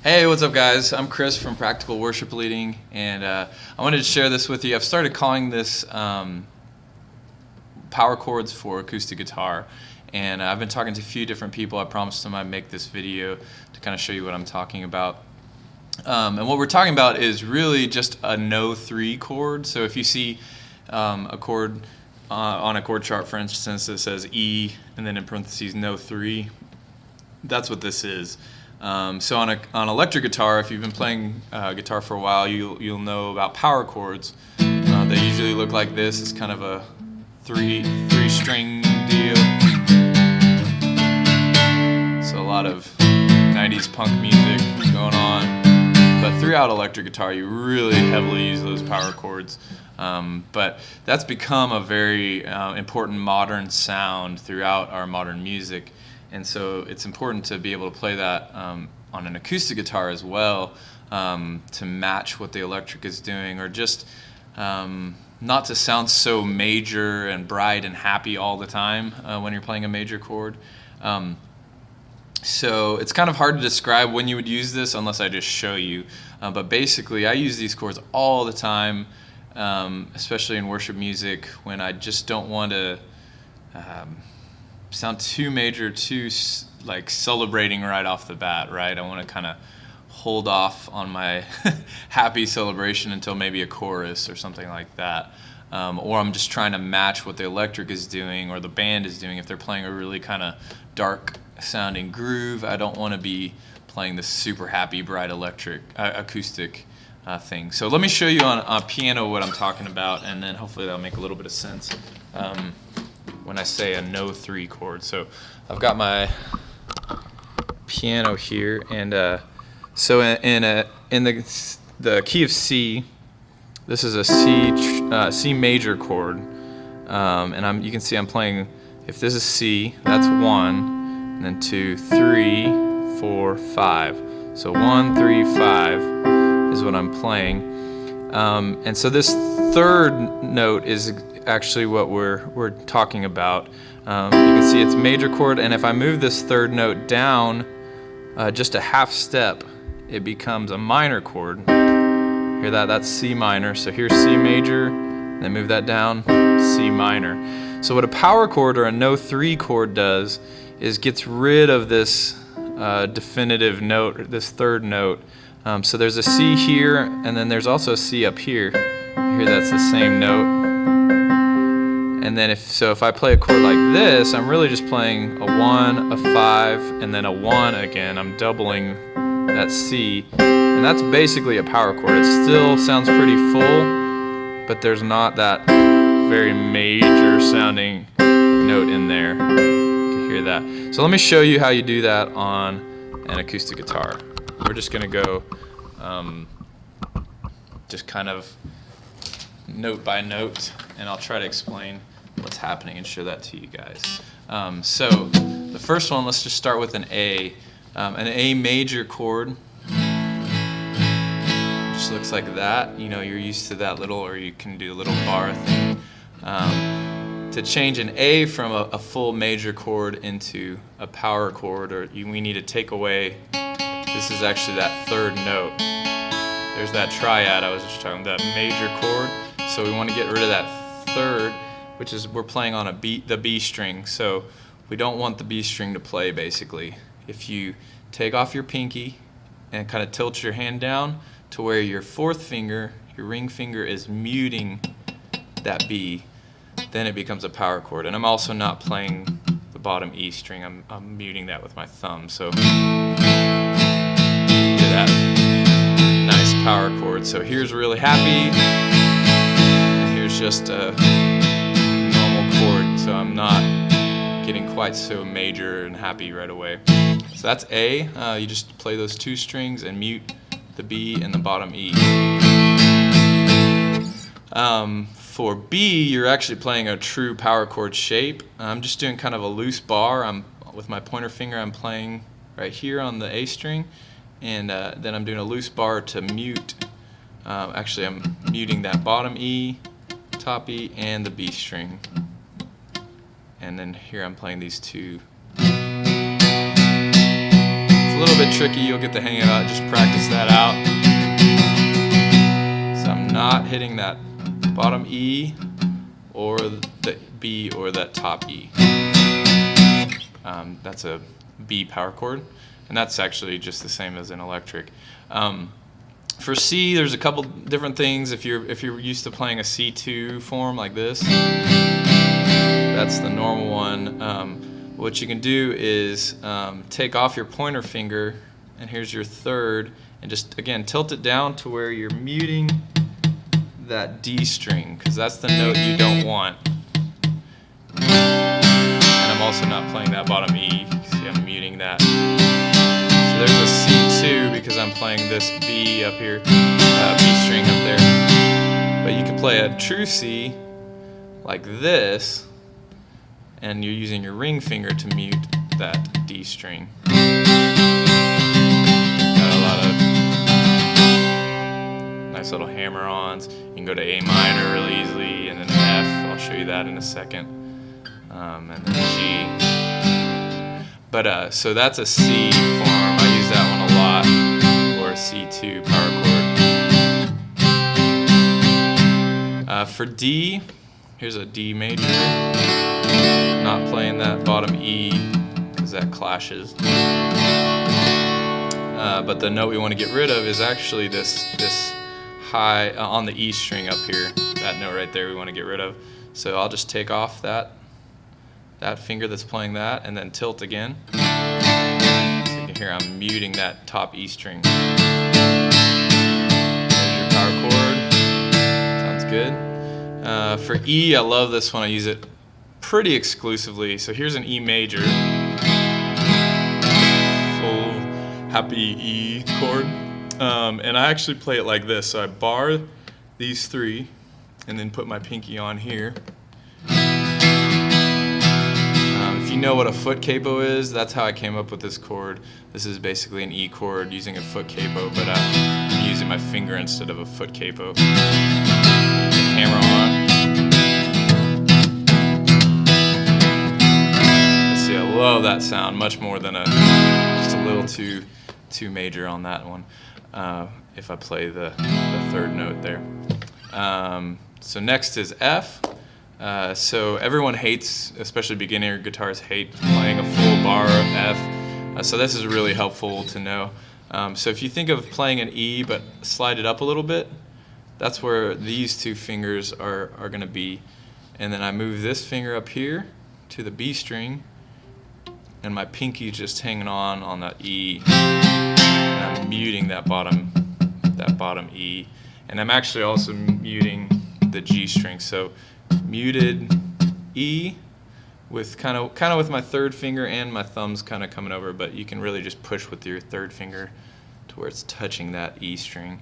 Hey, what's up guys? I'm Chris from Practical Worship Leading, and I wanted to share this with you. I've started calling this power chords for acoustic guitar, and I've been talking to a few different people. I promised them I'd make this video to kind of show you what I'm talking about. And what we're talking about is really just a no3 chord. So if you see a chord on a chord chart, for instance, that says E and then in parentheses no3, that's what this is. So on electric guitar, if you've been playing guitar for a while, you'll know about power chords. They usually look like this. It's kind of a three string deal. So a lot of 90s punk music going on. But throughout electric guitar, you really heavily use those power chords. But that's become a very important modern sound throughout our modern music. And so it's important to be able to play that on an acoustic guitar as well, to match what the electric is doing, or just not to sound so major and bright and happy all the time when you're playing a major chord. So it's kind of hard to describe when you would use this unless I just show you. But basically, I use these chords all the time, especially in worship music, when I just don't want to sound too major, too like celebrating right off the bat, right? I want to kind of hold off on my happy celebration until maybe a chorus or something like that. Or I'm just trying to match what the electric is doing or the band is doing. If they're playing a really kind of dark sounding groove, I don't want to be playing this super happy, bright electric acoustic thing. So let me show you on a piano what I'm talking about, and then hopefully that'll make a little bit of sense when I say a no3 chord. So I've got my piano here, and so in the key of C, this is a C major chord, and you can see I'm playing. If this is C, that's 1, and then 2, 3, 4, 5. So 1, 3, 5 is what I'm playing, and so this third note is actually what we're talking about. You can see it's major chord, and if I move this third note down just a half step, it becomes a minor chord. Hear that? That's C minor. So here's C major, then move that down, C minor. So what a power chord or a no3 chord does is gets rid of this definitive note, this third note. So there's a C here, and then there's also a C up here. Here that's the same note. And then if I play a chord like this, I'm really just playing a 1, a 5, and then a 1 again. I'm doubling that C, and that's basically a power chord. It still sounds pretty full, but there's not that very major sounding note in there. You can hear that. So let me show you how you do that on an acoustic guitar. We're just going to go just kind of note by note, and I'll try to explain what's happening and show that to you guys. So the first one, let's just start with an A. An A major chord just looks like that. You know, you're used to that little, or you can do a little bar thing. To change an A from a full major chord into a power chord, we need to take away, this is actually that third note. There's that triad I was just talking about, that major chord. So we want to get rid of that third, which is we're playing on the B string. So we don't want the B string to play, basically. If you take off your pinky and kind of tilt your hand down to where your fourth finger, your ring finger, is muting that B, then it becomes a power chord. And I'm also not playing the bottom E string. I'm muting that with my thumb. So hear that nice power chord. So here's really happy, and here's just a normal chord. So I'm not getting quite so major and happy right away. So that's A. You just play those two strings and mute the B and the bottom E. For B, you're actually playing a true power chord shape. I'm just doing kind of a loose bar. With my pointer finger, I'm playing right here on the A string, and then I'm doing a loose bar to mute. Actually, I'm muting that bottom E, top E, and the B string. And then here I'm playing these two. So a little bit tricky. You'll get the hang of it. Just practice that out. So I'm not hitting that bottom E or the B or that top E. That's a B power chord, and that's actually just the same as an electric. For C, there's a couple different things. If you're used to playing a C2 form like this, that's the normal one. What you can do is take off your pointer finger, and here's your third, and just again tilt it down to where you're muting that D string, because that's the note you don't want. And I'm also not playing that bottom E. See, I'm muting that. So there's a C2 because I'm playing this B up here, B string up there. But you can play a true C like this, and you're using your ring finger to mute that D string. Got a lot of nice little hammer-ons. You can go to A minor really easily, and then F. I'll show you that in a second. And then G. But so that's a C form. I use that one a lot, or a C2 power chord. For D, here's a D major. Not playing that bottom E because that clashes. But the note we want to get rid of is actually this high on the E string up here. That note right there we want to get rid of. So I'll just take off that finger that's playing that, and then tilt again. So you can hear I'm muting that top E string. There's your power chord. Sounds good. For E, I love this one. I use it pretty exclusively. So here's an E major, full happy E chord, and I actually play it like this. So I bar these three, and then put my pinky on here. If you know what a foot capo is, that's how I came up with this chord. This is basically an E chord using a foot capo, but I'm using my finger instead of a foot capo. Hammer on. Let's see, I love that sound much more than just a little too major on that one. If I play the third note there. So next is F. So everyone hates, especially beginner guitarists, hate playing a full bar of F. So this is really helpful to know. So if you think of playing an E but slide it up a little bit, that's where these two fingers are going to be. And then I move this finger up here to the B string, and my pinky's just hanging on that E. And I'm muting that bottom E. And I'm actually also muting the G string. So muted E with kind of with my third finger, and my thumb's kind of coming over, but you can really just push with your third finger to where it's touching that E string.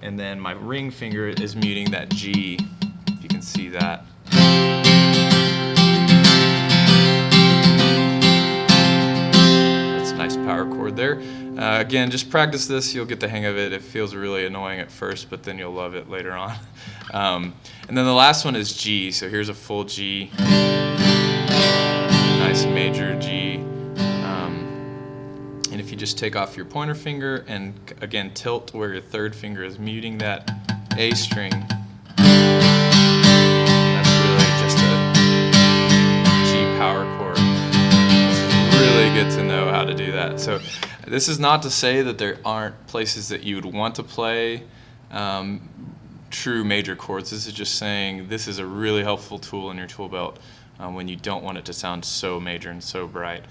And then my ring finger is muting that G, if you can see that. That's a nice power chord there. Again, just practice this, you'll get the hang of it. It feels really annoying at first, but then you'll love it later on. And then the last one is G. So here's a full G, nice major G. And if you just take off your pointer finger and again tilt where your third finger is muting that A string, that's really just a G power chord. It's really good to know how to do that. So this is not to say that there aren't places that you would want to play true major chords. This is just saying this is a really helpful tool in your tool belt when you don't want it to sound so major and so bright.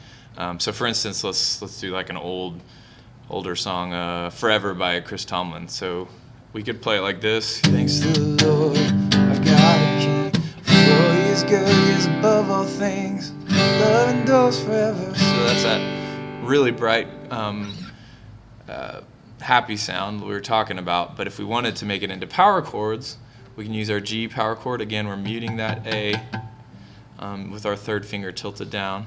So for instance, let's do like an older song, Forever by Chris Tomlin. So we could play it like this. Thanks to the Lord, I've got a king. For he is good, he is above all things. Love endures forever. So that's that really bright, happy sound we were talking about. But if we wanted to make it into power chords, we can use our G power chord. Again, we're muting that A with our third finger tilted down.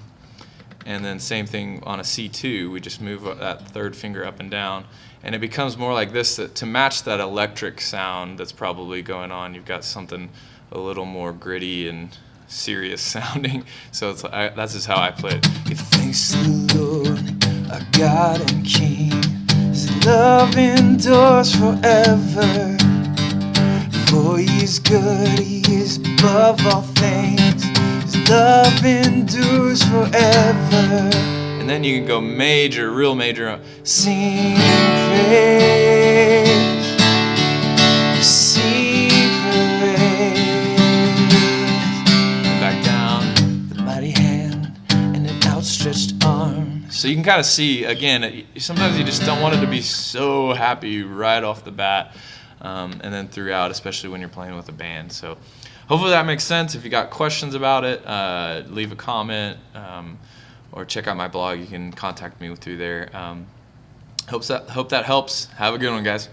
And then same thing on a C2, we just move that third finger up and down. And it becomes more like this, to match that electric sound that's probably going on. You've got something a little more gritty and serious sounding. So it's, that's just how I play it. Give thanks to the Lord, our God and King. His love endures forever. For He is good, He is above all things. His love endures forever. And then you can go major, real major. Sing praise, sing praise. And back down, the mighty hand and an outstretched arm. So you can kind of see, again, sometimes you just don't want it to be so happy right off the bat. And then throughout, especially when you're playing with a band. So hopefully that makes sense. If you got questions about it, leave a comment or check out my blog. You can contact me through there. Hope that helps. Have a good one, guys.